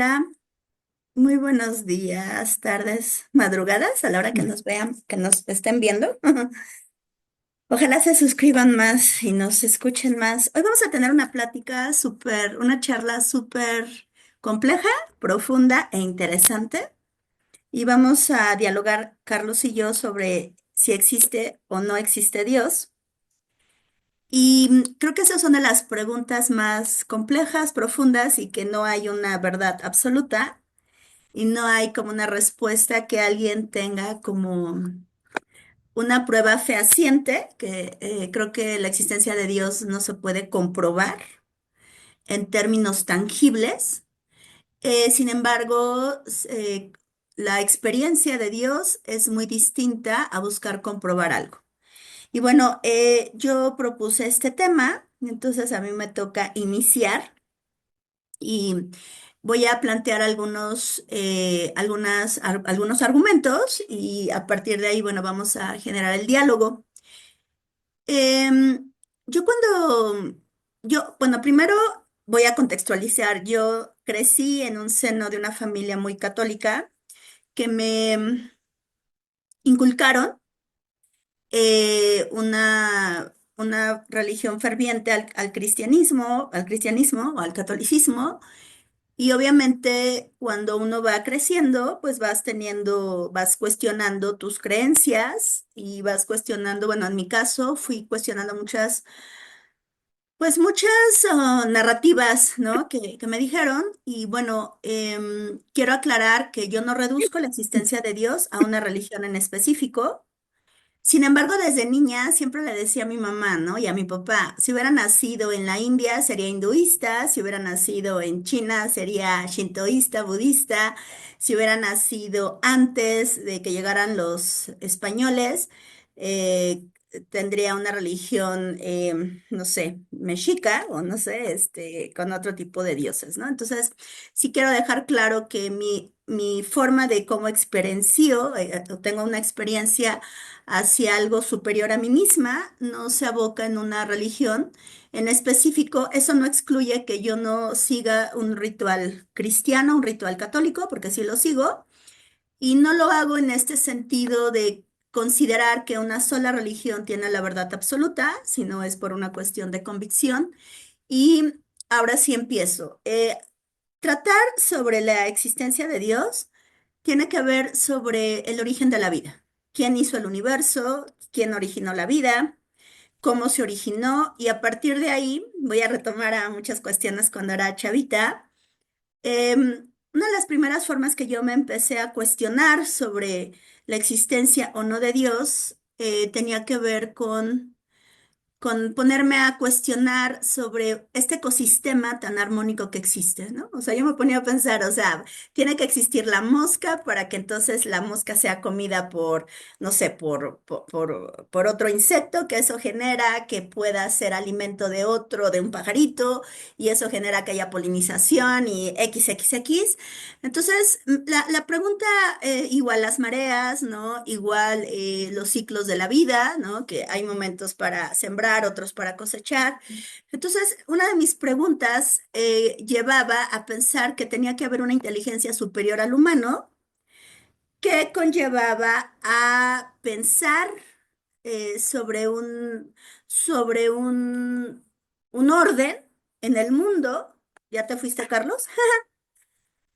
Hola, muy buenos días, tardes, madrugadas, a la hora que nos vean, que nos estén viendo. Ojalá se suscriban más y nos escuchen más. Hoy vamos a tener una plática súper, una charla súper compleja, profunda e interesante. Y vamos a dialogar, Carlos y yo, sobre si existe o no existe Dios. Y creo que esas son de las preguntas más complejas, profundas y que no hay una verdad absoluta. Y no hay como una respuesta que alguien tenga como una prueba fehaciente, que creo que la existencia de Dios no se puede comprobar en términos tangibles. Sin embargo, la experiencia de Dios es muy distinta a buscar comprobar algo. Y bueno, yo propuse este tema, entonces a mí me toca iniciar. Y voy a plantear algunos argumentos y a partir de ahí, bueno, vamos a generar el diálogo. Em, bueno, primero voy a contextualizar. Yo crecí en un seno de una familia muy católica que me inculcaron una religión ferviente al cristianismo o al catolicismo. Y obviamente cuando uno va creciendo, pues vas cuestionando tus creencias y vas cuestionando, bueno, en mi caso fui cuestionando muchas narrativas, ¿no? Que me dijeron. Y bueno, quiero aclarar que yo no reduzco la existencia de Dios a una religión en específico. Sin embargo, desde niña siempre le decía a mi mamá, ¿no? Y a mi papá, si hubiera nacido en la India sería hinduista, si hubiera nacido en China sería shintoísta, budista, si hubiera nacido antes de que llegaran los españoles, eh, tendría una religión, no sé, mexica o no sé, con otro tipo de dioses, ¿no? Entonces, sí quiero dejar claro que mi forma de cómo experiencio, tengo una experiencia hacia algo superior a mí misma, no se aboca en una religión en específico. Eso no excluye que yo no siga un ritual cristiano, un ritual católico, porque sí lo sigo, y no lo hago en este sentido de considerar que una sola religión tiene la verdad absoluta, sino es por una cuestión de convicción. Y ahora sí empiezo. Tratar sobre la existencia de Dios tiene que ver sobre el origen de la vida. ¿Quién hizo el universo? ¿Quién originó la vida? ¿Cómo se originó? Y a partir de ahí voy a retomar a muchas cuestiones cuando era chavita. Una de las primeras formas que yo me empecé a cuestionar sobre la existencia o no de Dios tenía que ver con ponerme a cuestionar sobre este ecosistema tan armónico que existe, ¿no? O sea, yo me ponía a pensar, o sea, tiene que existir la mosca para que entonces la mosca sea comida por, no sé, por otro insecto, que eso genera que pueda ser alimento de otro, de un pajarito, y eso genera que haya polinización y XXX. Entonces, la pregunta, igual las mareas, ¿no? Igual los ciclos de la vida, ¿no? Que hay momentos para sembrar, otros para cosechar. Entonces, una de mis preguntas llevaba a pensar que tenía que haber una inteligencia superior al humano, que conllevaba a pensar sobre un orden en el mundo. ¿Ya te fuiste, Carlos?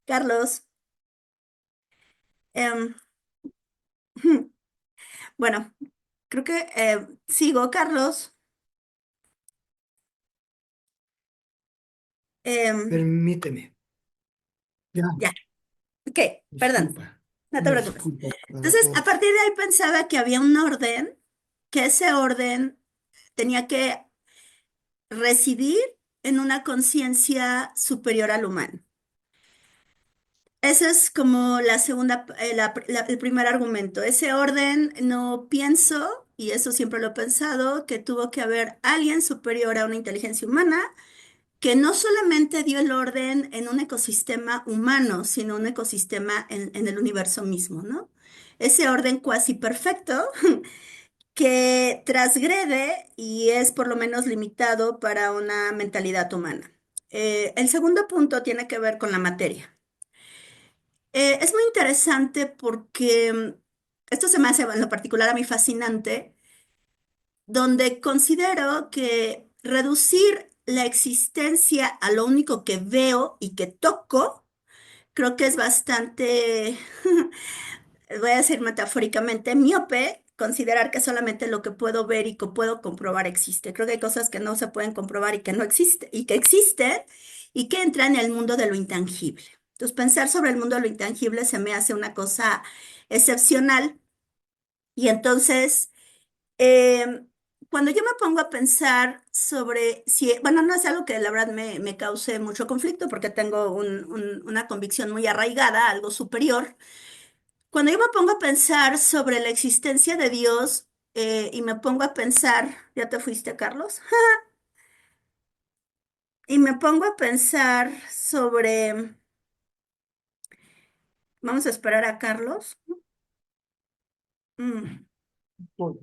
Carlos. em, Bueno, creo que sigo, Carlos. Em, Permíteme. Ya, ya, ok, perdón, disculpa. no te Una preocupes. disculpa para Entonces, a todos. partir de ahí pensaba que había un orden, que ese orden tenía que residir en una conciencia superior al humano. Ese es como la segunda, el primer argumento. Ese orden no pienso, y eso siempre lo he pensado, que tuvo que haber alguien superior a una inteligencia humana que no solamente dio el orden en un ecosistema humano, sino un ecosistema en el universo mismo, ¿no? Ese orden cuasi perfecto que transgrede y es por lo menos limitado para una mentalidad humana. El segundo punto tiene que ver con la materia. Es muy interesante porque esto se me hace en lo particular a mí fascinante, donde considero que reducir la existencia a lo único que veo y que toco, creo que es bastante, voy a decir metafóricamente, miope, considerar que solamente lo que puedo ver y que puedo comprobar existe. Creo que hay cosas que no se pueden comprobar y que no existen, y que existen, y que entran en el mundo de lo intangible. Entonces, pensar sobre el mundo de lo intangible se me hace una cosa excepcional. Y entonces, eh, cuando yo me pongo a pensar sobre si, bueno, no es algo que la verdad me cause mucho conflicto porque tengo una convicción muy arraigada, algo superior. Cuando yo me pongo a pensar sobre la existencia de Dios y me pongo a pensar, ¿ya te fuiste, Carlos? Y me pongo a pensar sobre, vamos a esperar a Carlos. Mm, Oh,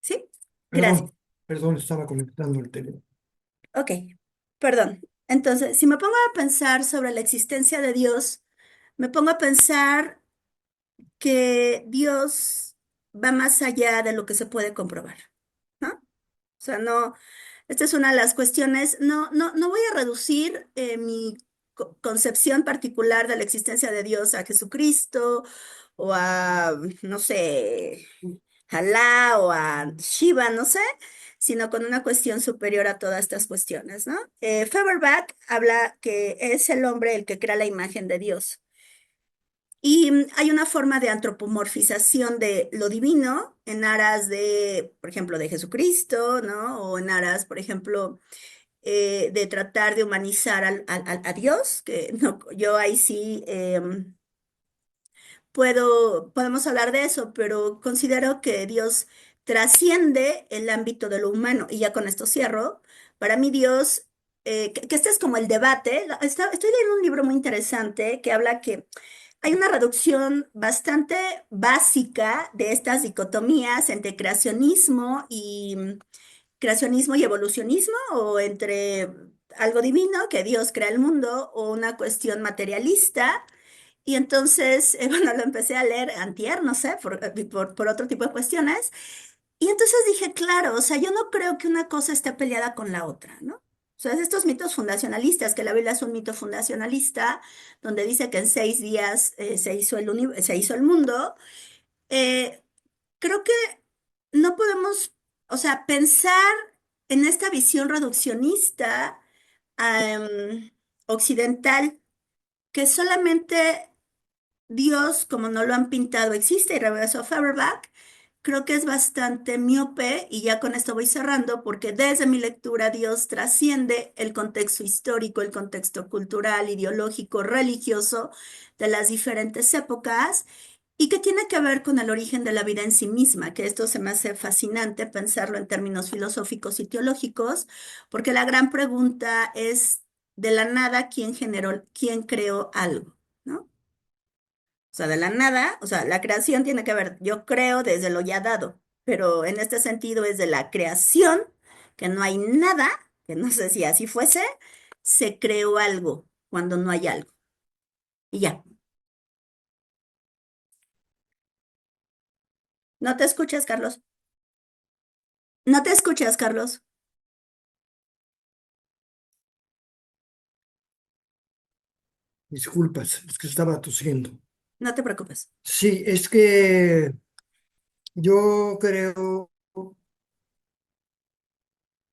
¿sí? Gracias. perdón, perdón, estaba conectando el teléfono. Ok, perdón. Entonces, si me pongo a pensar sobre la existencia de Dios, me pongo a pensar que Dios va más allá de lo que se puede comprobar, ¿no? O sea, no, esta es una de las cuestiones, no voy a reducir mi concepción particular de la existencia de Dios a Jesucristo o a, no sé, Alá o a Shiva, no sé, sino con una cuestión superior a todas estas cuestiones, ¿no? Feuerbach habla que es el hombre el que crea la imagen de Dios. Y hay una forma de antropomorfización de lo divino en aras de, por ejemplo, de Jesucristo, ¿no? O en aras, por ejemplo, de tratar de humanizar a Dios, que no, yo ahí sí podemos hablar de eso, pero considero que Dios trasciende el ámbito de lo humano. Y ya con esto cierro. Para mí Dios, que este es como el debate. Estoy leyendo un libro muy interesante que habla que hay una reducción bastante básica de estas dicotomías entre creacionismo y evolucionismo, o entre algo divino, que Dios crea el mundo, o una cuestión materialista. Y entonces, bueno, lo empecé a leer antier, no sé, por otro tipo de cuestiones. Y entonces dije, claro, o sea, yo no creo que una cosa esté peleada con la otra, ¿no? O sea, es estos mitos fundacionalistas, que la Biblia es un mito fundacionalista, donde dice que en 6 días se hizo el mundo. Eh, Creo que no podemos, o sea, pensar en esta visión reduccionista em, occidental, que solamente Dios, como no lo han pintado, existe, y regreso a Feuerbach, creo que es bastante miope, y ya con esto voy cerrando, porque desde mi lectura Dios trasciende el contexto histórico, el contexto cultural, ideológico, religioso de las diferentes épocas, y que tiene que ver con el origen de la vida en sí misma, que esto se me hace fascinante pensarlo en términos filosóficos y teológicos, porque la gran pregunta es, de la nada, ¿quién generó, quién creó algo? ¿No? O sea, de la nada, o sea, la creación tiene que ver, yo creo desde lo ya dado, pero en este sentido es de la creación, que no hay nada, que no sé si así fuese, se creó algo cuando no hay algo. Y ya, no te escuchas, Carlos. No te escuchas, Carlos. Disculpas, es que estaba tosiendo. No te preocupes. Sí, es que yo creo,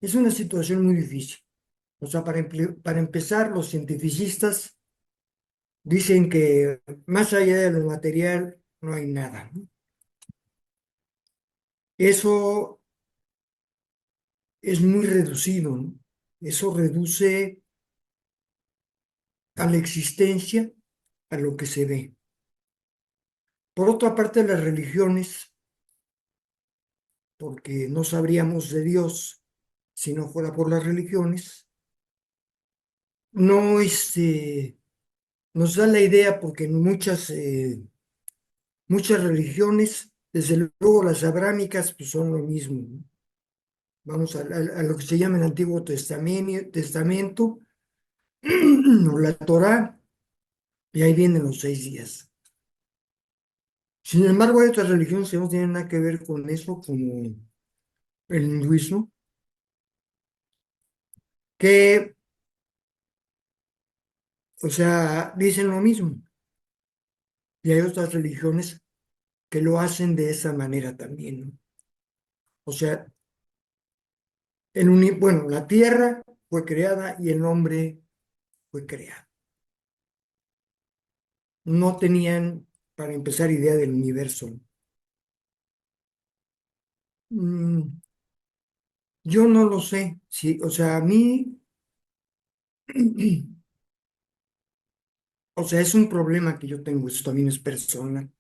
es una situación muy difícil. O sea, para empezar, los cientificistas dicen que más allá de lo material no hay nada, ¿no? Eso es muy reducido, ¿no? Eso reduce a la existencia a lo que se ve. Por otra parte, las religiones, porque no sabríamos de Dios si no fuera por las religiones, no nos da la idea porque en muchas religiones, desde luego las abrámicas, pues son lo mismo, ¿no? Vamos a lo que se llama el Antiguo Testamento, o la Torá, y ahí vienen los 6 días. Sin embargo, hay otras religiones que no tienen nada que ver con eso, como el hinduismo, que, o sea, dicen lo mismo. Y hay otras religiones que lo hacen de esa manera también, ¿no? O sea, bueno, la tierra fue creada y el hombre fue creado. No tenían, para empezar, idea del universo. Mm, yo no lo sé, sí, o sea, a mí, o sea, es un problema que yo tengo, eso también es personal.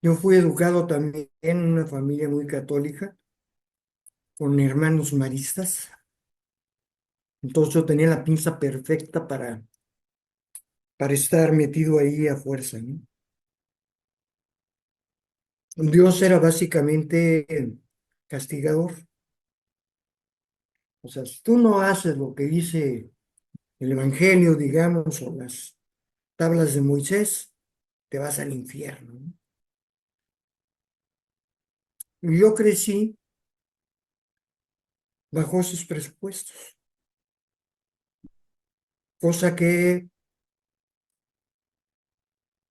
Yo fui educado también en una familia muy católica, con hermanos maristas, entonces yo tenía la pinza perfecta para estar metido ahí a fuerza, ¿no? Dios era básicamente castigador. O sea, si tú no haces lo que dice el Evangelio, digamos, o las tablas de Moisés, te vas al infierno, ¿no? Y yo crecí bajo esos presupuestos, cosa que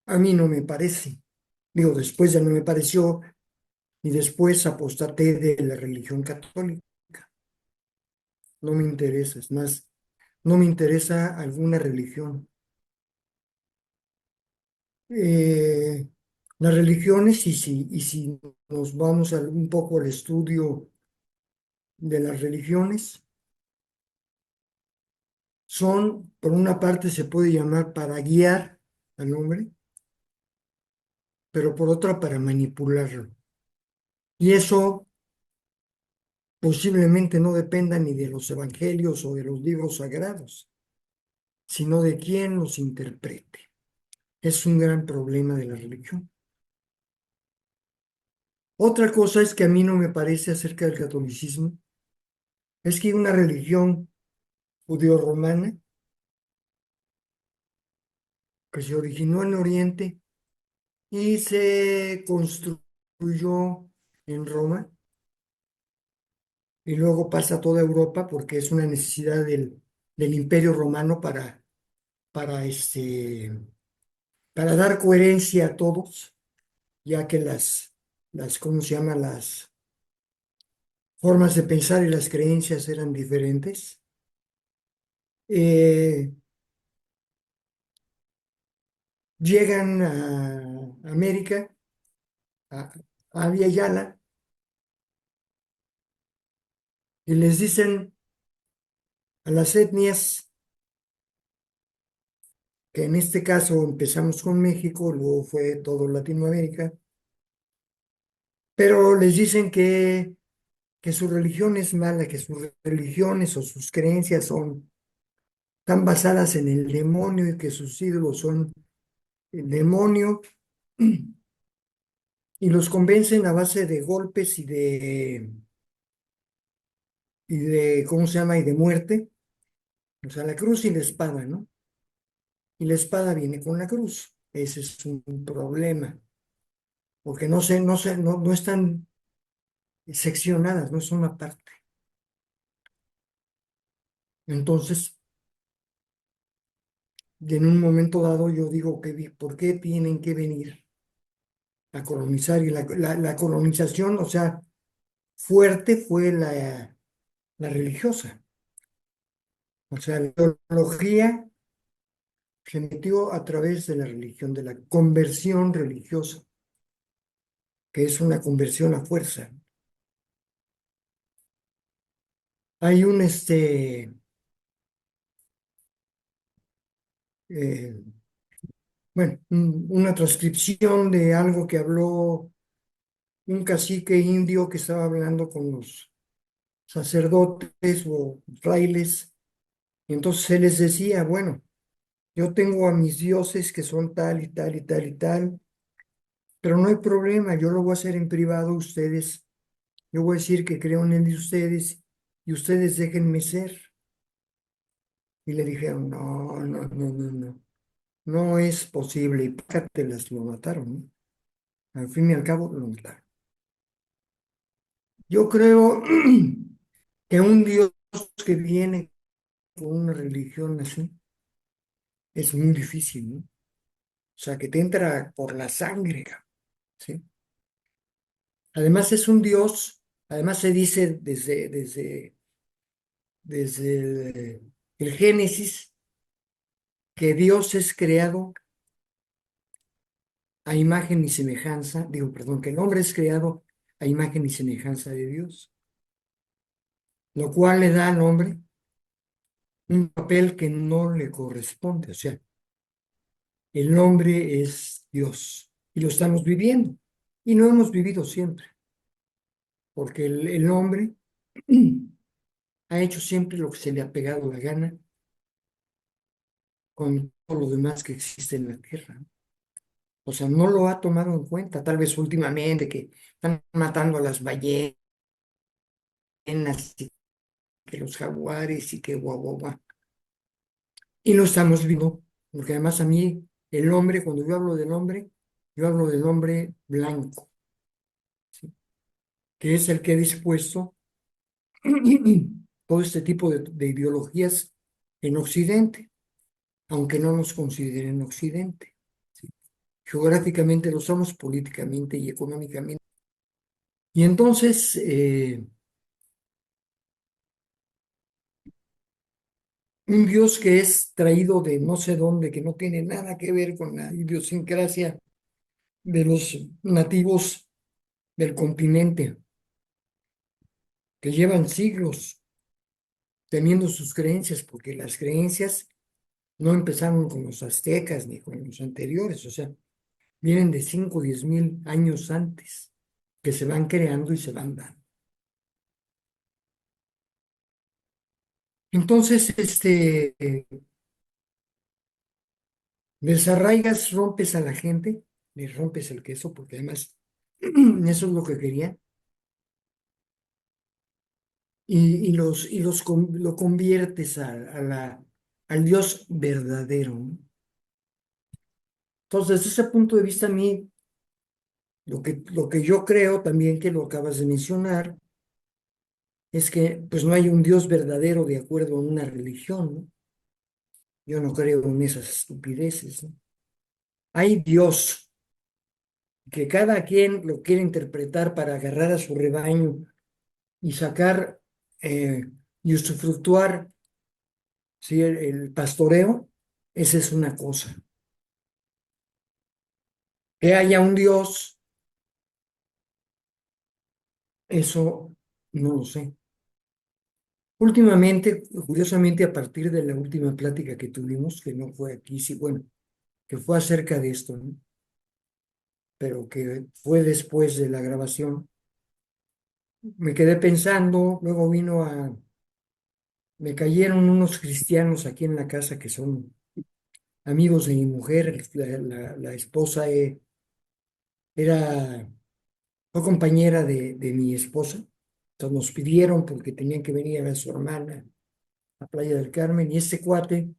a mí no me parece. Digo, después ya no me pareció y después apostaté de la religión católica. No me interesa, es más, no me interesa alguna religión. Eh, las religiones, y si nos vamos un poco al estudio de las religiones, son, por una parte se puede llamar para guiar al hombre, pero por otra para manipularlo. Y eso posiblemente no dependa ni de los evangelios o de los libros sagrados, sino de quién los interprete. Es un gran problema de la religión. Otra cosa es que a mí no me parece acerca del catolicismo, es que hay una religión judeo-romana que se originó en Oriente y se construyó en Roma y luego pasa a toda Europa porque es una necesidad del Imperio Romano para para dar coherencia a todos, ya que ¿cómo se llama? Las formas de pensar y las creencias eran diferentes. Eh, Llegan a América, a, a Via Yala, y les dicen a las etnias, que en este caso empezamos con México, luego fue todo Latinoamérica, pero les dicen que su religión es mala, que sus religiones o sus creencias están basadas en el demonio y que sus ídolos son el demonio, y los convencen a base de golpes ¿cómo se llama? Y de muerte, o sea, la cruz y la espada, ¿no? Y la espada viene con la cruz. Ese es un problema, porque no están seccionadas, no son aparte. Entonces, en un momento dado yo digo ¿por qué tienen que venir a colonizar? Y la colonización, o sea, fuerte fue la religiosa. O sea, la teología se metió a través de la religión, de la conversión religiosa, que es una conversión a fuerza. Hay eh, bueno, una transcripción de algo que habló un cacique indio que estaba hablando con los sacerdotes o frailes, y entonces él les decía, bueno, yo tengo a mis dioses que son tal y tal y tal y tal, pero no hay problema, yo lo voy a hacer en privado, yo voy a decir que creo en él de ustedes y ustedes déjenme ser. Y le dijeron, no, no, no, no, no. No es posible. Y pácatelas, lo mataron, ¿no? Al fin y al cabo, lo mataron. Yo creo que un Dios que viene con una religión así es muy difícil, ¿no? O sea, que te entra por la sangre, cabrón, ¿sí? Además es un Dios, además se dice desde el Génesis que Dios es creado a imagen y semejanza, digo, perdón, que el hombre es creado a imagen y semejanza de Dios, lo cual le da al hombre un papel que no le corresponde, o sea, el hombre es Dios y lo estamos viviendo y lo hemos vivido siempre, porque el hombre ha hecho siempre lo que se le ha pegado la gana con todo lo demás que existe en la tierra. O sea, no lo ha tomado en cuenta, tal vez últimamente que están matando a las ballenas y que los jaguares y que guau, guau, guau. Y lo estamos viendo, porque además a mí el hombre, cuando yo hablo del hombre, yo hablo del hombre blanco, ¿sí? Que es el que ha dispuesto todo este tipo de ideologías en Occidente, aunque no nos consideren Occidente, ¿sí? Geográficamente lo somos, políticamente y económicamente. Y entonces, un Dios que es traído de no sé dónde, que no tiene nada que ver con la idiosincrasia de los nativos del continente, que llevan siglos teniendo sus creencias, porque las creencias no empezaron con los aztecas ni con los anteriores, o sea, vienen de 5 o 10 mil años antes, que se van creando y se van dando. Entonces, desarraigas, rompes a la gente, le rompes el queso, porque además eso es lo que quería, lo conviertes al Dios verdadero, ¿no? Entonces, desde ese punto de vista, a mí, lo que yo creo también que lo acabas de mencionar, es que pues no hay un Dios verdadero de acuerdo a una religión, ¿no? Yo no creo en esas estupideces, ¿no? Hay Dios, que cada quien lo quiere interpretar para agarrar a su rebaño y sacar eh, y usufructuar, ¿sí? El pastoreo, esa es una cosa. Que haya un Dios, eso no lo sé. Últimamente, curiosamente, a partir de la última plática que tuvimos, que no fue aquí, sí, bueno, que fue acerca de esto, ¿no? Pero que fue después de la grabación, me quedé pensando, luego me cayeron unos cristianos aquí en la casa que son amigos de mi mujer, la esposa era, fue compañera de mi esposa, entonces nos pidieron porque tenían que venir a ver a su hermana a Playa del Carmen, y este cuate,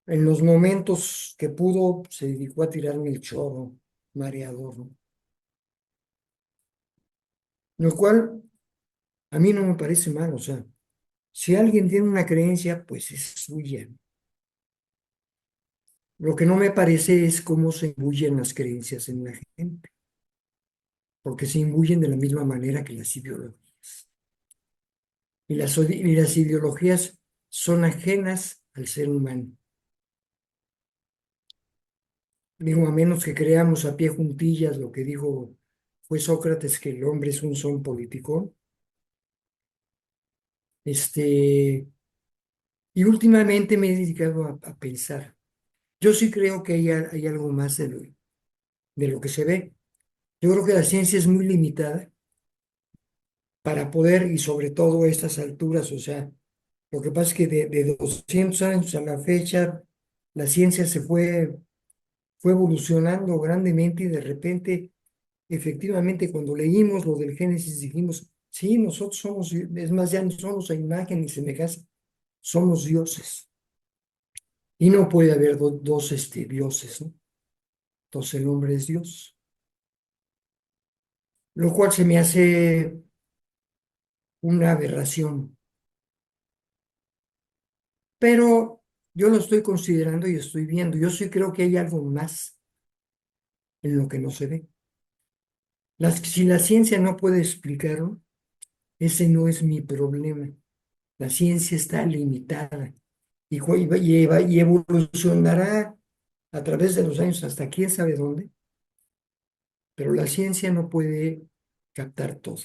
en los momentos que pudo, se dedicó a tirarme el chorro mareador, ¿no? Lo cual a mí no me parece mal, o sea, si alguien tiene una creencia, pues es suya. Lo que no me parece es cómo se imbuyen las creencias en la gente, porque se imbuyen de la misma manera que las ideologías. Y las ideologías son ajenas al ser humano. Digo, a menos que creamos a pie juntillas lo que dijo fue Sócrates, que el hombre es un son político. Y últimamente me he dedicado a pensar. Yo sí creo que hay algo más de lo que se ve. Yo creo que la ciencia es muy limitada para poder, y sobre todo a estas alturas, o sea, lo que pasa es que de 200 años a la fecha, la ciencia fue evolucionando grandemente y de repente, efectivamente, cuando leímos lo del Génesis, dijimos, sí, nosotros somos, es más, ya no somos a imagen ni semejanza, somos dioses. Y no puede haber dos dioses, ¿no? Entonces el hombre es Dios, lo cual se me hace una aberración. Pero yo lo estoy considerando y estoy viendo. Yo sí creo que hay algo más en lo que no se ve. Si la ciencia no puede explicarlo, ese no es mi problema. La ciencia está limitada y evolucionará a través de los años hasta quién sabe dónde, pero la ciencia no puede captar todo.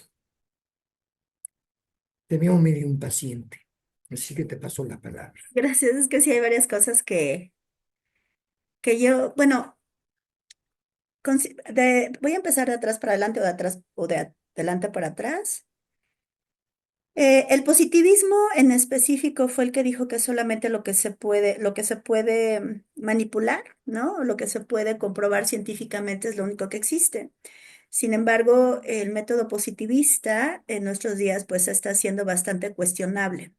Te veo medio impaciente, así que te paso la palabra. Gracias, es que sí hay varias cosas que yo, bueno, voy a empezar de atrás para adelante o de atrás o de adelante para atrás. El positivismo en específico fue el que dijo que solamente lo que se puede manipular, ¿no? Lo que se puede comprobar científicamente es lo único que existe. Sin embargo, el método positivista en nuestros días pues está siendo bastante cuestionable,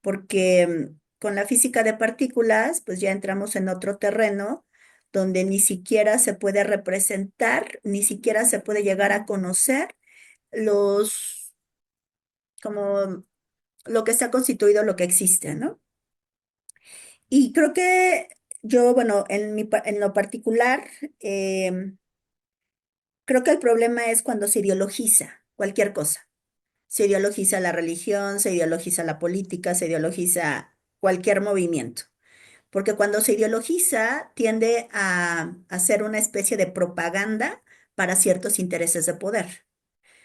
porque con la física de partículas pues ya entramos en otro terreno donde ni siquiera se puede representar, ni siquiera se puede llegar a conocer los, como lo que está constituido, lo que existe, ¿no? Y creo que yo, bueno, en lo particular, creo que el problema es cuando se ideologiza cualquier cosa. Se ideologiza la religión, se ideologiza la política, se ideologiza cualquier movimiento. Porque cuando se ideologiza tiende a ser una especie de propaganda para ciertos intereses de poder.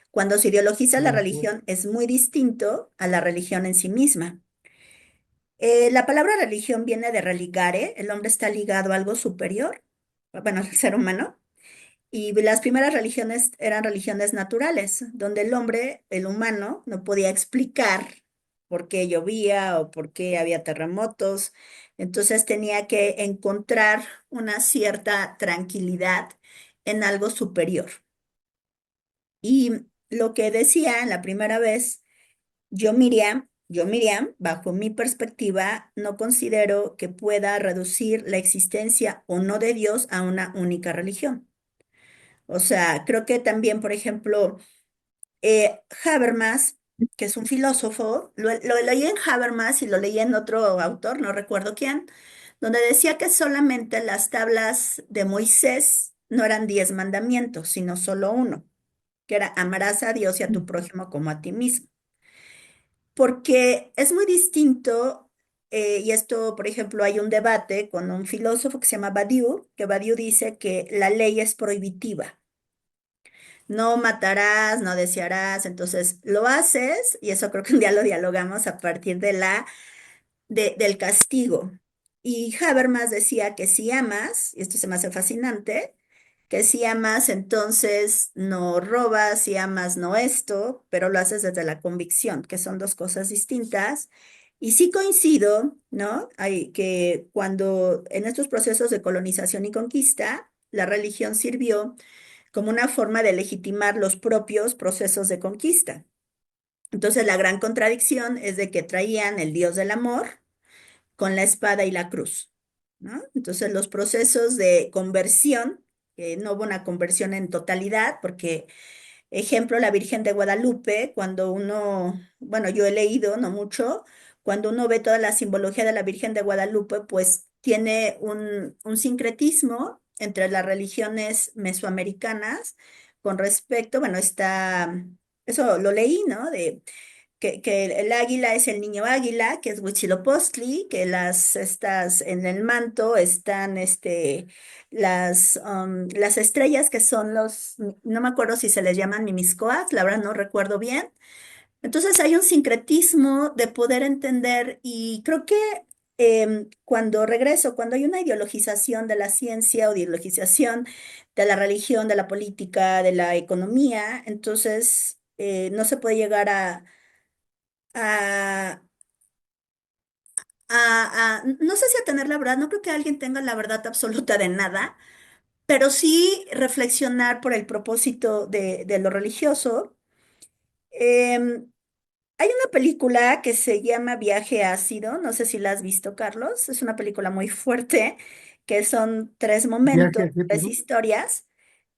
Cuando se ideologiza la De acuerdo. religión es muy distinto a la religión en sí misma. La palabra religión viene de religare, el hombre está ligado a algo superior, bueno, el ser humano, y las primeras religiones eran religiones naturales, donde el hombre, el humano, no podía explicar por qué llovía o por qué había terremotos, entonces tenía que encontrar una cierta tranquilidad en algo superior. Y lo que decía en la primera vez Miriam, bajo mi perspectiva, no considero que pueda reducir la existencia o no de Dios a una única religión. O sea, creo que también, por ejemplo, Habermas, que es un filósofo, lo leí en Habermas y lo leí en otro autor, no recuerdo quién, donde decía que solamente las tablas de Moisés no eran 10 mandamientos, sino solo uno, que era amarás a Dios y a tu prójimo como a ti mismo. Porque es muy distinto, y esto, por ejemplo, hay un debate con un filósofo que se llama Badiou, que Badiou dice que la ley es prohibitiva. No matarás, no desearás, entonces lo haces, y eso creo que un día lo dialogamos a partir del castigo. Y Habermas decía que si amas, y esto se me hace fascinante, que si amas, entonces no robas, si amas, no esto, pero lo haces desde la convicción, que son dos cosas distintas. Y sí coincido, ¿no? Hay que cuando en estos procesos de colonización y conquista, la religión sirvió como una forma de legitimar los propios procesos de conquista. Entonces, la gran contradicción es de que traían el Dios del amor con la espada y la cruz, ¿no? Entonces, los procesos de conversión, que no hubo una conversión en totalidad, porque, ejemplo, la Virgen de Guadalupe, cuando uno, bueno, yo he leído, no mucho, cuando uno ve toda la simbología de la Virgen de Guadalupe, pues tiene un sincretismo entre las religiones mesoamericanas con respecto, bueno, eso lo leí, ¿no? Que el águila es el niño águila, que es Huitzilopochtli, que estas en el manto están las estrellas que son no me acuerdo si se les llaman mimiscoas, la verdad no recuerdo bien. Entonces hay un sincretismo de poder entender y creo que cuando hay una ideologización de la ciencia o ideologización de la religión, de la política, de la economía, entonces no se puede llegar a, no sé si a tener la verdad, no creo que alguien tenga la verdad absoluta de nada, pero sí reflexionar por el propósito de lo religioso. Em, Hay una película que se llama Viaje Ácido, no sé si la has visto, Carlos. Es una película muy fuerte, que son tres Viaje momentos, a qué, tres perdón. historias.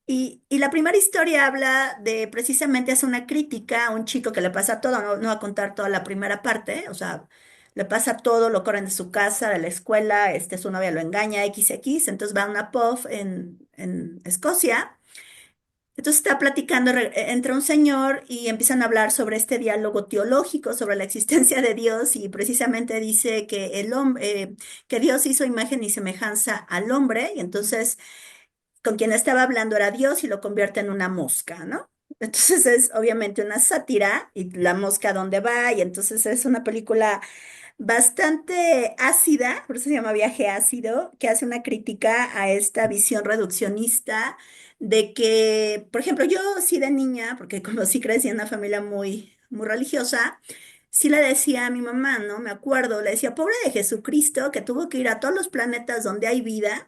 Y la primera historia habla de precisamente hace una crítica a un chico que le pasa todo, no, no va a contar toda la primera parte, o sea, le pasa todo, lo corren de su casa, de la escuela, su novia lo engaña, XX, entonces va a una pub en Escocia. Entonces está platicando, entra un señor y empiezan a hablar sobre este diálogo teológico, sobre la existencia de Dios y precisamente dice que el hombre, que Dios hizo imagen y semejanza al hombre y entonces con quien estaba hablando era Dios y lo convierte en una mosca, ¿no? Entonces es obviamente una sátira y la mosca a dónde va y entonces es una película bastante ácida, por eso se llama Viaje Ácido, que hace una crítica a esta visión reduccionista de que, por ejemplo, yo sí de niña, porque como sí crecí en una familia muy religiosa, sí le decía a mi mamá, ¿no? Me acuerdo, le decía, pobre de Jesucristo, que tuvo que ir a todos los planetas donde hay vida.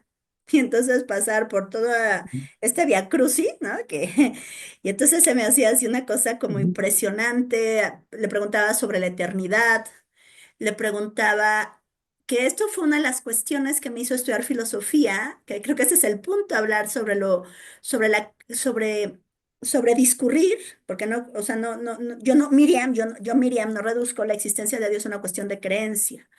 Y entonces pasar por toda este vía crucis, ¿no? Y entonces se me hacía así una cosa como Ujú, impresionante. Le preguntaba sobre la eternidad, le preguntaba que esto fue una de las cuestiones que me hizo estudiar filosofía, que creo que ese es el punto, hablar sobre sobre discurrir, porque no, o sea, yo no, Miriam, yo Miriam no reduzco la existencia de Dios a una cuestión de creencia,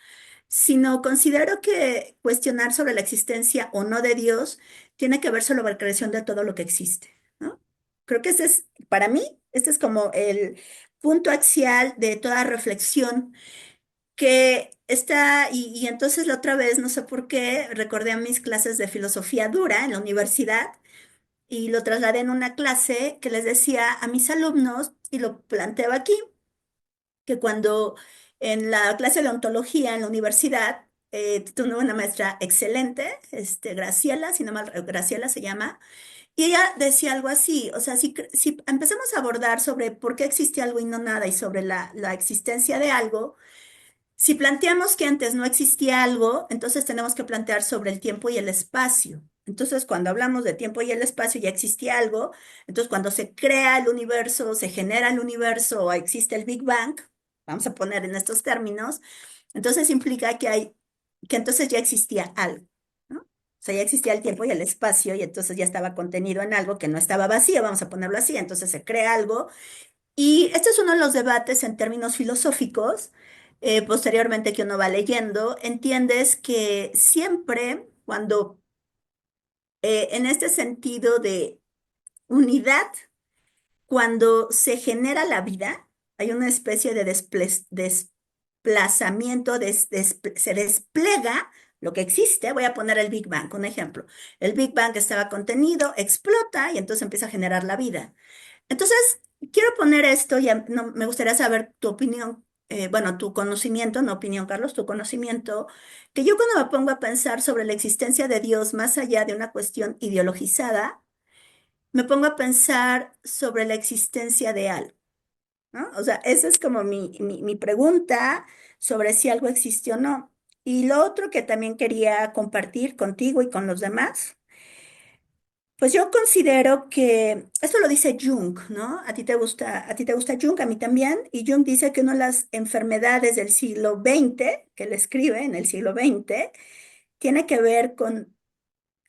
sino considero que cuestionar sobre la existencia o no de Dios tiene que ver sobre la creación de todo lo que existe, ¿no? Creo que ese es, para mí, este es como el punto axial de toda reflexión que está, y entonces la otra vez, no sé por qué, recordé a mis clases de filosofía dura en la universidad y lo trasladé en una clase que les decía a mis alumnos, y lo planteaba aquí, que cuando en la clase de ontología en la universidad, tuve una maestra excelente, Graciela, si no mal, Graciela se llama, y ella decía algo así, o sea, si empezamos a abordar sobre por qué existe algo y no nada y sobre la existencia de algo, si planteamos que antes no existía algo, entonces tenemos que plantear sobre el tiempo y el espacio. Entonces, cuando hablamos de tiempo y el espacio, ya existía algo. Entonces, cuando se crea el universo, se genera el universo o existe el Big Bang, vamos a poner en estos términos, entonces implica que entonces ya existía algo, ¿no? O sea, ya existía el tiempo y el espacio y entonces ya estaba contenido en algo que no estaba vacío, vamos a ponerlo así. Entonces se crea algo y este es uno de los debates en términos filosóficos. Posteriormente que uno va leyendo, entiendes que siempre cuando en este sentido de unidad, cuando se genera la vida, hay una especie de desplazamiento, se despliega lo que existe. Voy a poner el Big Bang, un ejemplo. El Big Bang estaba contenido, explota y entonces empieza a generar la vida. Entonces, quiero poner esto y no, me gustaría saber tu opinión, bueno, tu conocimiento, no opinión, Carlos, tu conocimiento, que yo cuando me pongo a pensar sobre la existencia de Dios más allá de una cuestión ideologizada, me pongo a pensar sobre la existencia de algo, ¿no? O sea, esa es como mi pregunta sobre si algo existe o no. Y lo otro que también quería compartir contigo y con los demás. Pues yo considero que esto lo dice Jung, ¿no? A ti te gusta Jung, a mí también, y Jung dice que una de las enfermedades del siglo XX, que él escribe en el siglo XX, tiene que ver con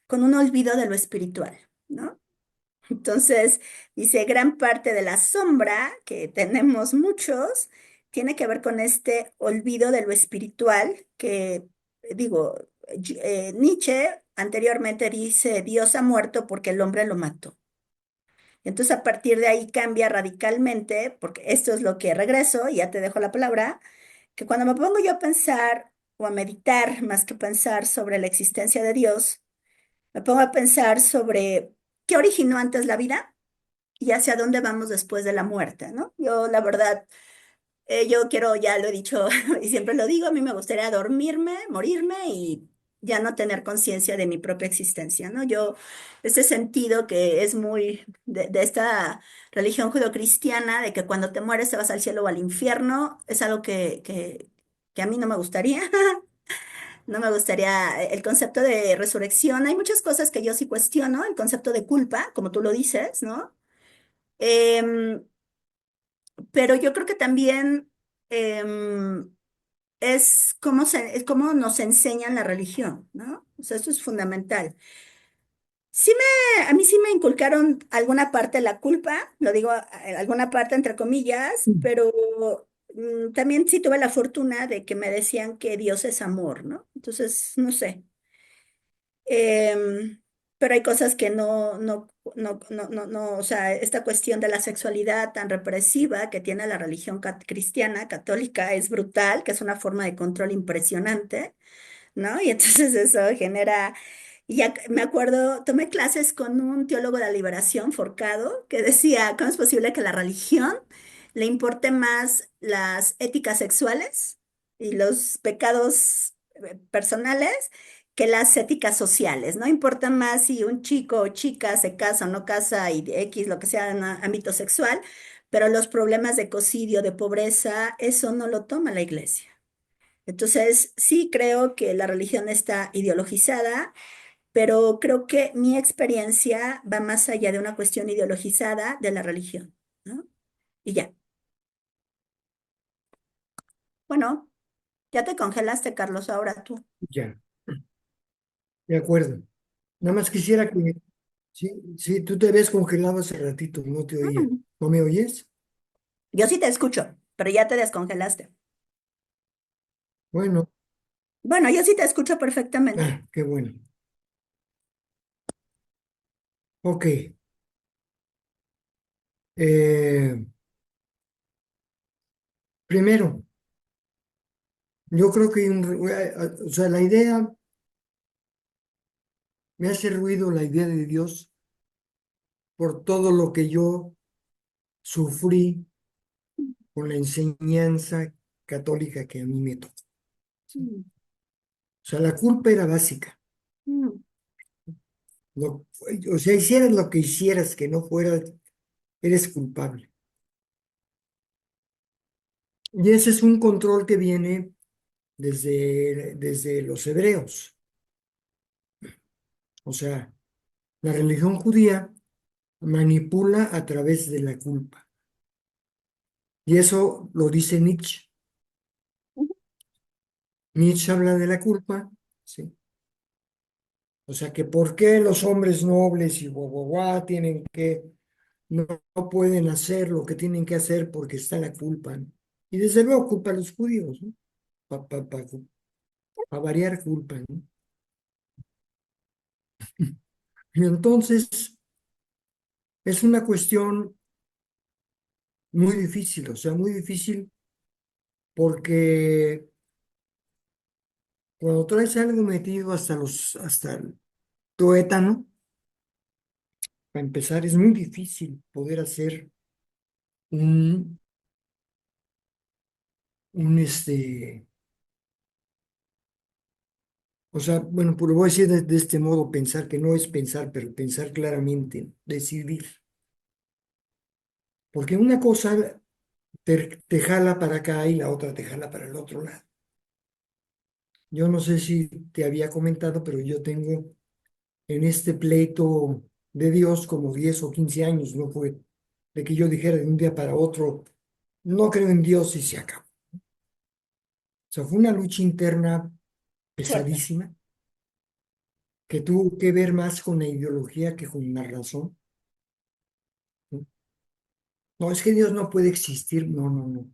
un olvido de lo espiritual, ¿no? Entonces, dice, gran parte de la sombra que tenemos muchos tiene que ver con este olvido de lo espiritual que, digo, Nietzsche anteriormente dice, Dios ha muerto porque el hombre lo mató. Entonces, a partir de ahí cambia radicalmente, porque esto es lo que regreso, y ya te dejo la palabra, que cuando me pongo yo a pensar o a meditar más que pensar sobre la existencia de Dios, me pongo a pensar sobre qué originó antes la vida y hacia dónde vamos después de la muerte, ¿no? Yo, la verdad, yo quiero, ya lo he dicho y siempre lo digo, a mí me gustaría dormirme, morirme y ya no tener conciencia de mi propia existencia, ¿no? Yo, ese sentido que es muy de esta religión judeocristiana, de que cuando te mueres te vas al cielo o al infierno, es algo que a mí no me gustaría. No me gustaría el concepto de resurrección. Hay muchas cosas que yo sí cuestiono, el concepto de culpa, como tú lo dices, ¿no? Em, pero yo creo que también em, es cómo nos enseñan la religión, ¿no? O sea, eso es fundamental. A mí sí me inculcaron alguna parte de la culpa, lo digo alguna parte entre comillas, Mm. pero también sí tuve la fortuna de que me decían que Dios es amor, ¿no? Entonces, no sé. Em, pero hay cosas que no, o sea, esta cuestión de la sexualidad tan represiva que tiene la religión cristiana, católica, es brutal, que es una forma de control impresionante, ¿no? Y entonces eso genera, y ya me acuerdo, tomé clases con un teólogo de la liberación, Forcado, que decía, ¿cómo es posible que la religión le importe más las éticas sexuales y los pecados personales que las éticas sociales? No importa más si un chico o chica se casa o no casa y de X, lo que sea en ámbito sexual, pero los problemas de cocidio, de pobreza, eso no lo toma la iglesia. Entonces, sí creo que la religión está ideologizada, pero creo que mi experiencia va más allá de una cuestión ideologizada de la religión, ¿no? Y ya. Bueno, ya te congelaste, Carlos, ahora tú. Ya, de acuerdo. Nada más quisiera que, sí, sí, tú te ves congelado hace ratito, no te oía. Mm. ¿No me oyes? Yo sí te escucho, pero ya te descongelaste. Bueno, Bueno, yo sí te escucho perfectamente. qué bueno. Ok. eh, Primero, yo creo que o sea, la idea, me hace ruido la idea de Dios por todo lo que yo sufrí con la enseñanza católica que a mí me tocó. ¿Sí? Mm, O sea, la culpa era básica. mm, Lo- o sea, hicieras lo que hicieras, que no fuera, eres culpable. Y ese es un control que viene desde los hebreos. O sea, la religión judía manipula a través de la culpa. Y eso lo dice Nietzsche. Nietzsche habla de la culpa, ¿sí? O sea, que por qué los hombres nobles y guau, guau, guau tienen que, no pueden hacer lo que tienen que hacer porque está la culpa, ¿no? Y desde luego culpa a los judíos, ¿no? Para variar culpa, ¿no? Y entonces es una cuestión muy difícil, o sea, muy difícil porque cuando traes algo metido hasta el tuétano, para empezar, es muy difícil poder hacer un, un. O sea, bueno, pues lo voy a decir de este modo, pensar que no es pensar, pero pensar claramente, decidir. Porque una cosa te jala para acá y la otra te jala para el otro lado. Yo no sé si te había comentado, pero yo tengo en este pleito de Dios como 10 o 15 años, no fue de que yo dijera de un día para otro, no creo en Dios y se acabó. O sea, fue una lucha interna fuerte. pesadísima que tuvo que ver más con la ideología que con la razón, ¿no? No, es que Dios no puede existir. No, no, no.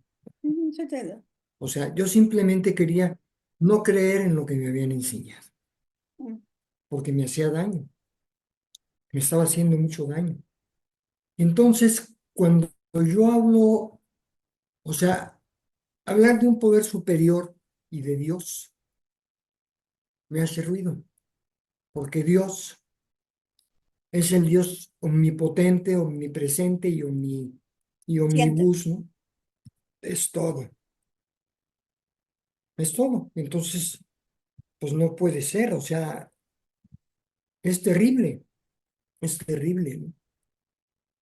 Sí te digo. O sea, yo simplemente quería no creer en lo que me habían enseñado, Mm, porque me hacía daño, me estaba haciendo mucho daño. Entonces, cuando yo hablo, o sea, hablar de un poder superior y de Dios me hace ruido, porque Dios es el Dios omnipotente, omnipresente y siente. omnibus, ¿no? Es todo, es todo. Entonces, pues no puede ser, o sea, es terrible, ¿no?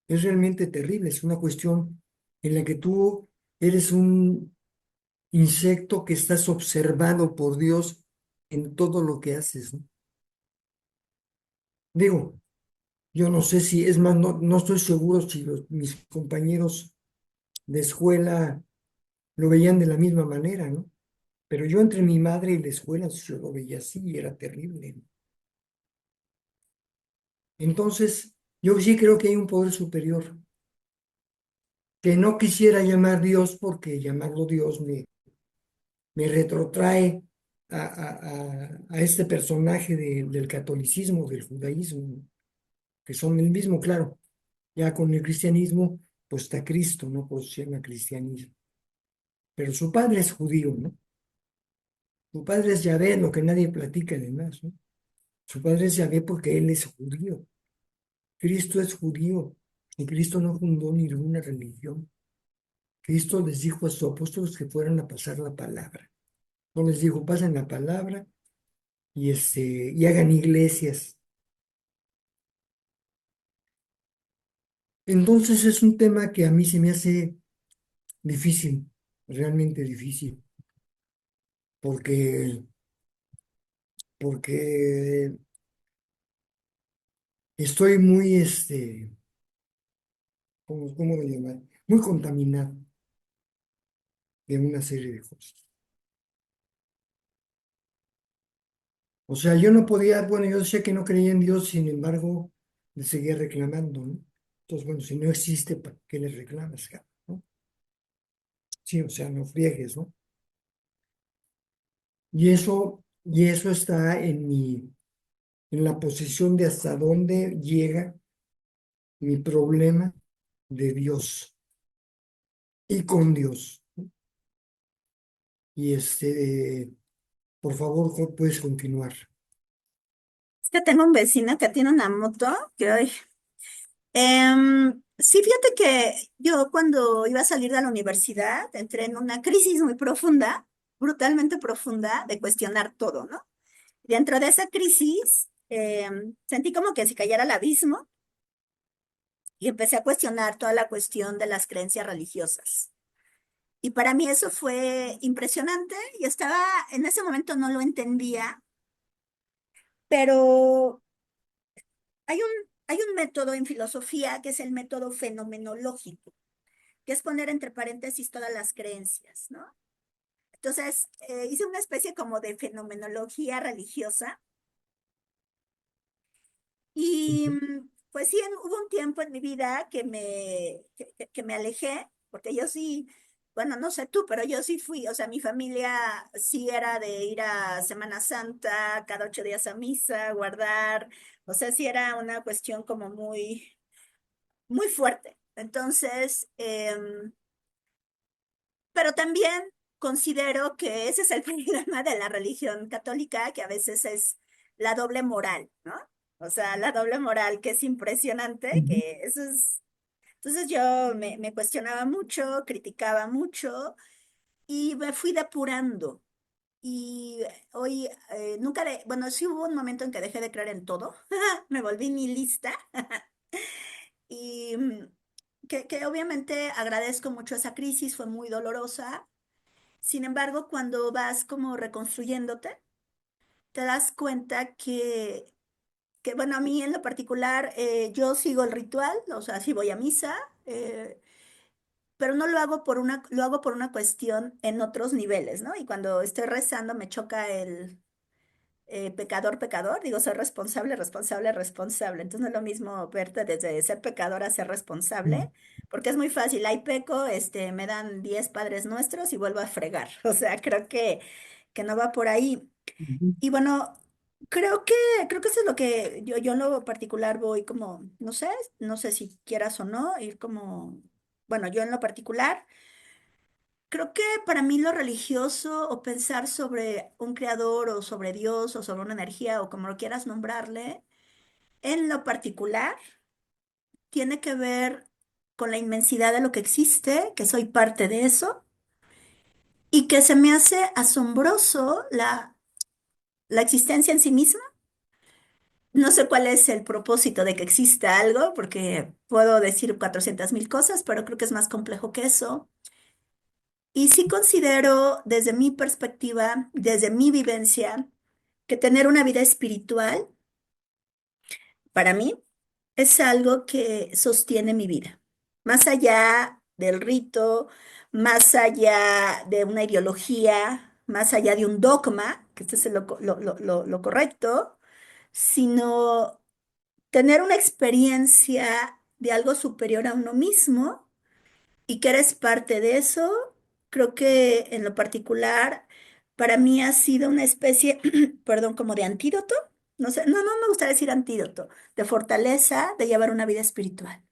Es realmente terrible, es una cuestión en la que tú eres un insecto que estás observado por Dios en todo lo que haces, ¿no? Digo, yo no sé si, es más, no estoy seguro si mis compañeros de escuela lo veían de la misma manera, ¿no? Pero yo entre mi madre y la escuela, yo lo veía así y era terrible, ¿no? Entonces, yo sí creo que hay un poder superior que no quisiera llamar Dios porque llamarlo Dios me retrotrae a este personaje del catolicismo, del judaísmo, ¿no? Que son el mismo, claro. Ya con el cristianismo, pues está Cristo, no pues se llama cristianismo. Pero su padre es judío, ¿no? Su padre es Yahvé, lo que nadie platica además, ¿no? Su padre es Yahvé porque él es judío. Cristo es judío y Cristo no fundó ninguna religión. Cristo les dijo a sus apóstoles que fueran a pasar la palabra. No les dijo, pasen la palabra y hagan iglesias. Entonces es un tema que a mí se me hace difícil, realmente difícil, porque, porque estoy muy, ¿cómo lo llamar? Muy contaminado de una serie de cosas. O sea, yo no podía, bueno, yo decía que no creía en Dios, sin embargo, le seguía reclamando, ¿no? Entonces, bueno, si no existe, ¿para qué le reclamas, cabrón? ¿No? Sí, o sea, no friegues, ¿no? Y eso está en la posición de hasta dónde llega mi problema de Dios y con Dios. Y por favor, puedes continuar. Es que tengo un vecino que tiene una moto que hoy. Sí, fíjate que yo cuando iba a salir de la universidad entré en una crisis muy profunda, brutalmente profunda, de cuestionar todo, ¿no? Dentro de esa crisis sentí como que se cayera al abismo y empecé a cuestionar toda la cuestión de las creencias religiosas. Y para mí eso fue impresionante y estaba, en ese momento no lo entendía, pero hay un método en filosofía que es el método fenomenológico, que es poner entre paréntesis todas las creencias, ¿no? Entonces, hice una especie como de fenomenología religiosa y pues sí, hubo un tiempo en mi vida que me alejé, porque yo sí, bueno, no sé tú, pero yo sí fui, o sea, mi familia sí era de ir a Semana Santa, cada 8 días a misa, guardar, o sea, sí era una cuestión como muy, muy fuerte. Entonces, pero también considero que ese es el problema de la religión católica, que a veces es la doble moral, ¿no? O sea, la doble moral que es impresionante, Ujú, que eso es... Entonces yo me cuestionaba mucho, criticaba mucho y me fui depurando. Y hoy nunca de, bueno, sí hubo un momento en que dejé de creer en todo, me volví nihilista y que obviamente agradezco mucho esa crisis, fue muy dolorosa. Sin embargo, cuando vas como reconstruyéndote, te das cuenta que bueno, a mí en lo particular, yo sigo el ritual, o sea, sí voy a misa, eh, pero no lo hago lo hago por una cuestión en otros niveles, ¿no? Y cuando estoy rezando me choca el pecador, pecador, digo, soy responsable, responsable, responsable. Entonces no es lo mismo verte desde ser pecador a ser ujú, responsable, porque es muy fácil, ahí peco, me dan 10 Padres Nuestros y vuelvo a fregar. O sea, creo que no va por ahí. ujú. Y bueno, creo que, creo que eso es lo que yo en lo particular voy como, no sé si quieras o no, ir como, bueno, yo en lo particular, creo que para mí lo religioso o pensar sobre un creador o sobre Dios o sobre una energía o como lo quieras nombrarle, en lo particular tiene que ver con la inmensidad de lo que existe, que soy parte de eso, y que se me hace asombroso la existencia en sí misma. No sé cuál es el propósito de que exista algo, porque puedo decir 400.000 cosas, pero creo que es más complejo que eso. Y sí considero, desde mi perspectiva, desde mi vivencia, que tener una vida espiritual, para mí, es algo que sostiene mi vida. Más allá del rito, más allá de una ideología, más allá de un dogma, que este es lo correcto, sino tener una experiencia de algo superior a uno mismo y que eres parte de eso. Creo que en lo particular, para mí ha sido una especie, perdón, como de antídoto. No sé, no me gusta decir antídoto, de fortaleza, de llevar una vida espiritual.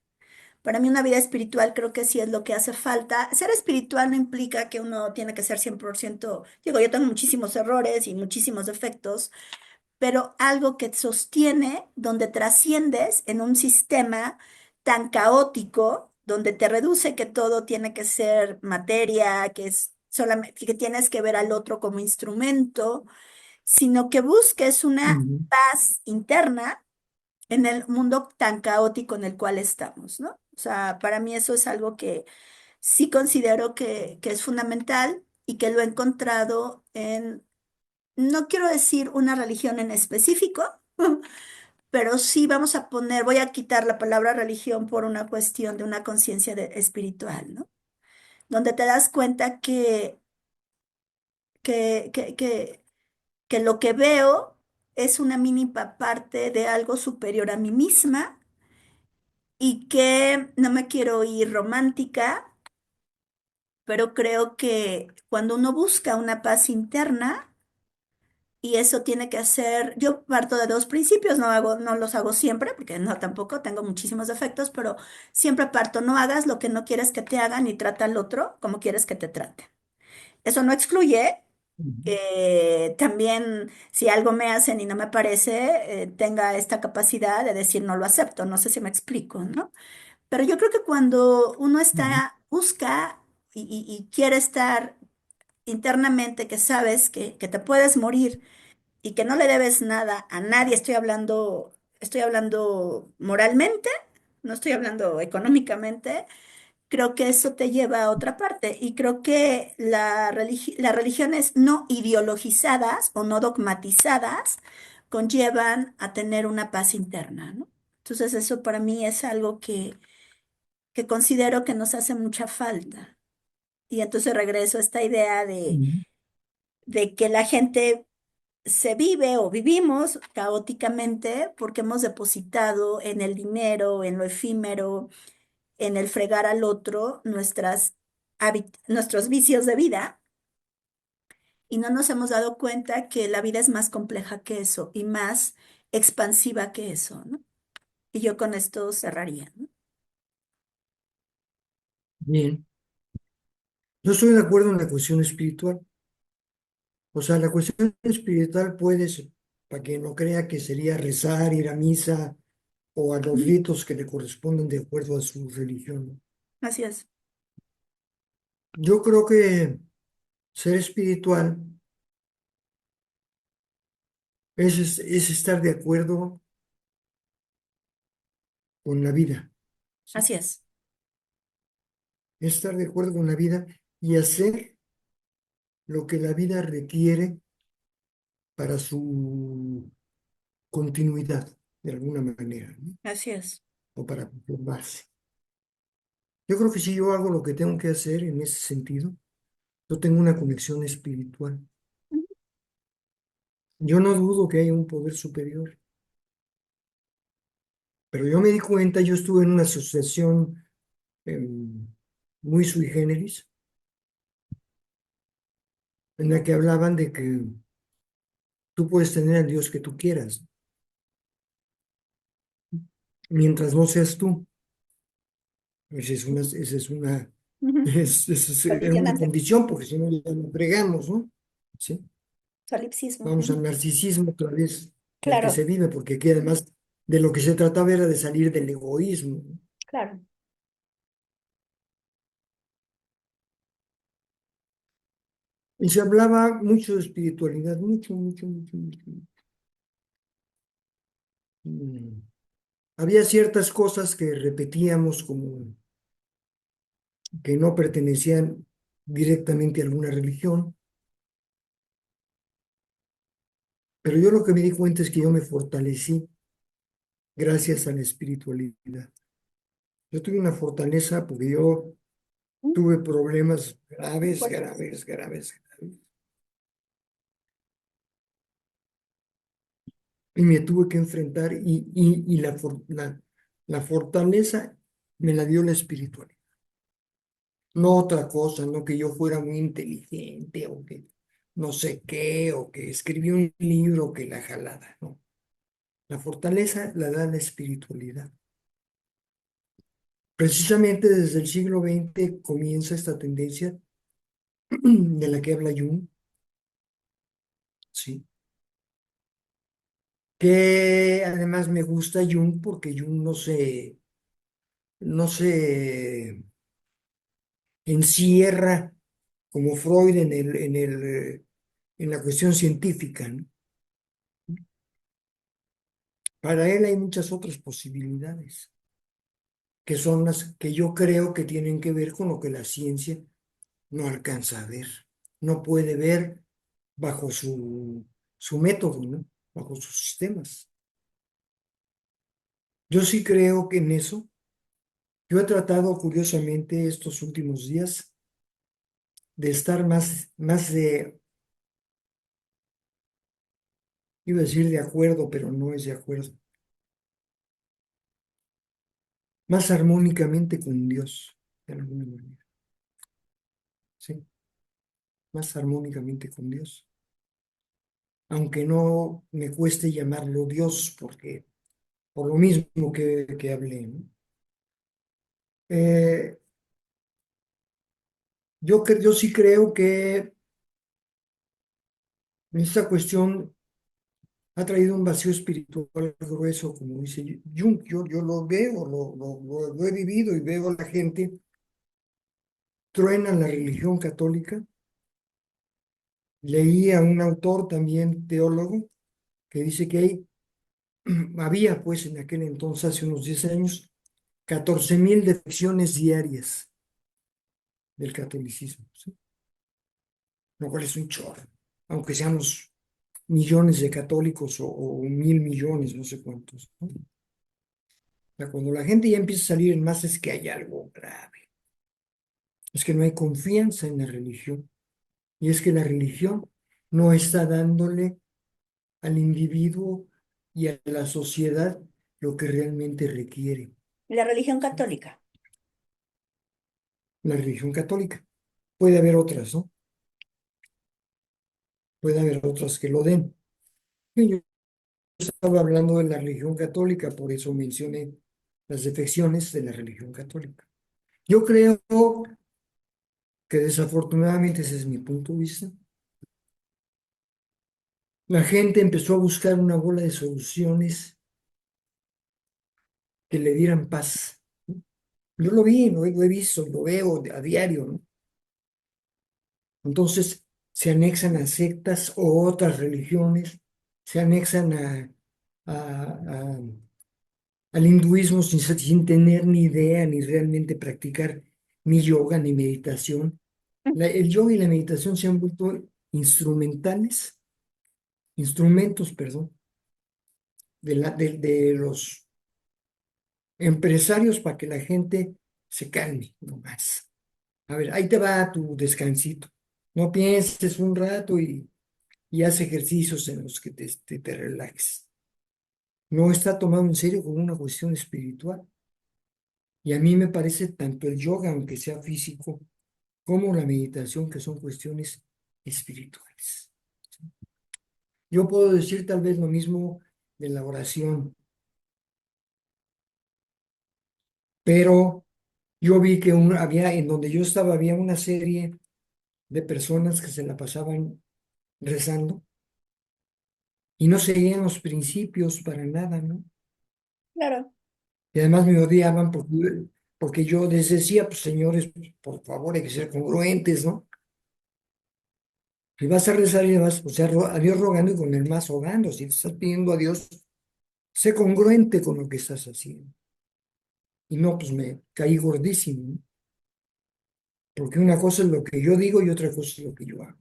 Para mí una vida espiritual creo que sí es lo que hace falta. Ser espiritual no implica que uno tiene que ser 100%. Digo, yo tengo muchísimos errores y muchísimos defectos, pero algo que te sostiene, donde trasciendes en un sistema tan caótico, donde te reduce que todo tiene que ser materia, que es solamente que tienes que ver al otro como instrumento, sino que busques una Ujú, paz interna en el mundo tan caótico en el cual estamos, ¿no? O sea, para mí eso es algo que sí considero que es fundamental y que lo he encontrado en, no quiero decir una religión en específico, pero sí vamos a poner, voy a quitar la palabra religión por una cuestión de una conciencia espiritual, ¿no? Donde te das cuenta que, que, que, que lo que veo es una mínima parte de algo superior a mí misma y que no me quiero ir romántica, pero creo que cuando uno busca una paz interna, y eso tiene que hacer, yo parto de dos principios, no los hago siempre, porque no tampoco, tengo muchísimos defectos, pero siempre parto, no hagas lo que no quieres que te hagan y trata al otro como quieres que te trate. Eso no excluye ujú, que también si algo me hacen y no me parece, tenga esta capacidad de decir no lo acepto, no sé si me explico, ¿no? Pero yo creo que cuando uno ujú, está, busca y quiere estar internamente, que sabes que te puedes morir y que no le debes nada a nadie, estoy hablando moralmente, no estoy hablando económicamente, creo que eso te lleva a otra parte y creo que las religiones no ideologizadas o no dogmatizadas conllevan a tener una paz interna, ¿no? Entonces eso para mí es algo que considero que nos hace mucha falta. Y entonces regreso a esta idea ujú. de que la gente se vive o vivimos caóticamente porque hemos depositado en el dinero, en lo efímero, en el fregar al otro nuestros vicios de vida y no nos hemos dado cuenta que la vida es más compleja que eso y más expansiva que eso, ¿no? Y yo con esto cerraría, ¿no? Bien, yo estoy de acuerdo en la cuestión espiritual. O sea, la cuestión espiritual puede ser, para quien no crea que sería rezar, ir a misa o a los Ujú. ritos que le corresponden de acuerdo a su religión, ¿no? Así es, Yo creo que ser espiritual es estar de acuerdo con la vida, ¿sí? así es, Es estar de acuerdo con la vida y hacer lo que la vida requiere para su continuidad, de alguna manera, ¿no? así es. O para conformarse. Yo creo que si yo hago lo que tengo que hacer en ese sentido, yo tengo una conexión espiritual. Ujú. Yo no dudo que haya un poder superior, pero yo me di cuenta, yo estuve en una asociación muy sui generis, en la que hablaban de que tú puedes tener al Dios que tú quieras, mientras no seas tú. Esa es una, Ujú. era una Condicionante, condición, porque si no ya lo fregamos, ¿no? ¿Sí? solipsismo. Vamos al Ujú. narcisismo otra vez del que Claro, se vive, porque aquí además de lo que se trataba era de salir del egoísmo, ¿no? claro. Y se hablaba mucho de espiritualidad, mucho, mucho, mucho, mucho. Mm. Había ciertas cosas que repetíamos como que no pertenecían directamente a alguna religión, pero yo lo que me di cuenta es que yo me fortalecí gracias a la espiritualidad. Yo tuve una fortaleza porque yo tuve problemas graves, Pues, graves, graves, graves, y me tuve que enfrentar y la fortaleza me la dio la espiritualidad. No otra cosa, no que yo fuera muy inteligente o que no sé qué, o que escribí un libro, que la jalada, no. La fortaleza la da la espiritualidad. Precisamente desde el siglo XX comienza esta tendencia de la que habla Jung, ¿sí? Que además me gusta Jung porque Jung no se encierra como Freud en la cuestión científica, ¿no? Para él hay muchas otras posibilidades, que son las que yo creo que tienen que ver con lo que la ciencia no alcanza a ver, no puede ver bajo su método, ¿no? Bajo sus sistemas. Yo sí creo que en eso, yo he tratado curiosamente estos últimos días de estar iba a decir de acuerdo, pero no es de acuerdo, más armónicamente con Dios, de alguna manera, ¿sí? Más armónicamente con Dios, aunque no me cueste llamarlo Dios, porque por lo mismo que hablé, ¿no? Eh, yo sí creo que esta cuestión ha traído un vacío espiritual grueso, como dice Jung. Yo lo veo, lo he vivido y veo a la gente truena la religión católica. Leí a un autor también teólogo que dice que había pues en aquel entonces, hace unos 10 años, 14,000 defecciones diarias del catolicismo, ¿sí? Lo cual es un chorro, aunque seamos millones de católicos o 1,000 millones, no sé cuántos, ¿no? O sea, cuando la gente ya empieza a salir en masa es que hay algo grave, es que no hay confianza en la religión y es que la religión no está dándole al individuo y a la sociedad lo que realmente requiere, la religión ¿sí? católica. La religión católica. Puede haber otras, ¿no? Puede haber otras que lo den. Y yo estaba hablando de la religión católica, por eso mencioné las defecciones de la religión católica. Yo creo que desafortunadamente ese es mi punto de vista. La gente empezó a buscar una bola de soluciones que le dieran paz. Yo lo vi, lo he visto, lo veo a diario, ¿no? Entonces se anexan a sectas o otras religiones, se anexan al hinduismo sin tener ni idea ni realmente practicar ni yoga ni meditación. El yoga y la meditación se han vuelto instrumentos, perdón, de los empresarios para que la gente se calme, no más. A ver, ahí te va tu descansito. No pienses un rato y haz ejercicios en los que te relajes. No está tomado en serio como una cuestión espiritual. Y a mí me parece tanto el yoga, aunque sea físico, como la meditación, que son cuestiones espirituales. Yo puedo decir tal vez lo mismo de la oración, pero yo vi que en donde yo estaba, había una serie de personas que se la pasaban rezando y no seguían los principios para nada, ¿no? Claro. Y además me odiaban porque yo les decía, pues señores, pues, por favor, hay que ser congruentes, ¿no? Si vas a rezar y vas, o sea, a Dios rogando y con el más rogando. Si te estás pidiendo a Dios, sé congruente con lo que estás haciendo. Y no, pues me caí gordísimo, ¿no? Porque una cosa es lo que yo digo y otra cosa es lo que yo hago.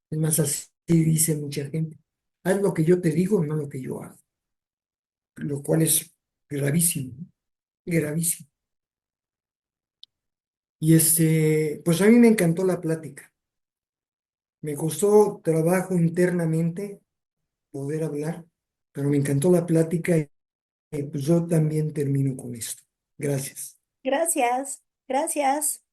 Es más, así dice mucha gente. Haz lo que yo te digo, no lo que yo hago. Lo cual es gravísimo, ¿no? Gravísimo. pues a mí me encantó la plática. Me costó trabajo internamente poder hablar, pero me encantó la plática y pues yo también termino con esto. Gracias. Gracias, gracias.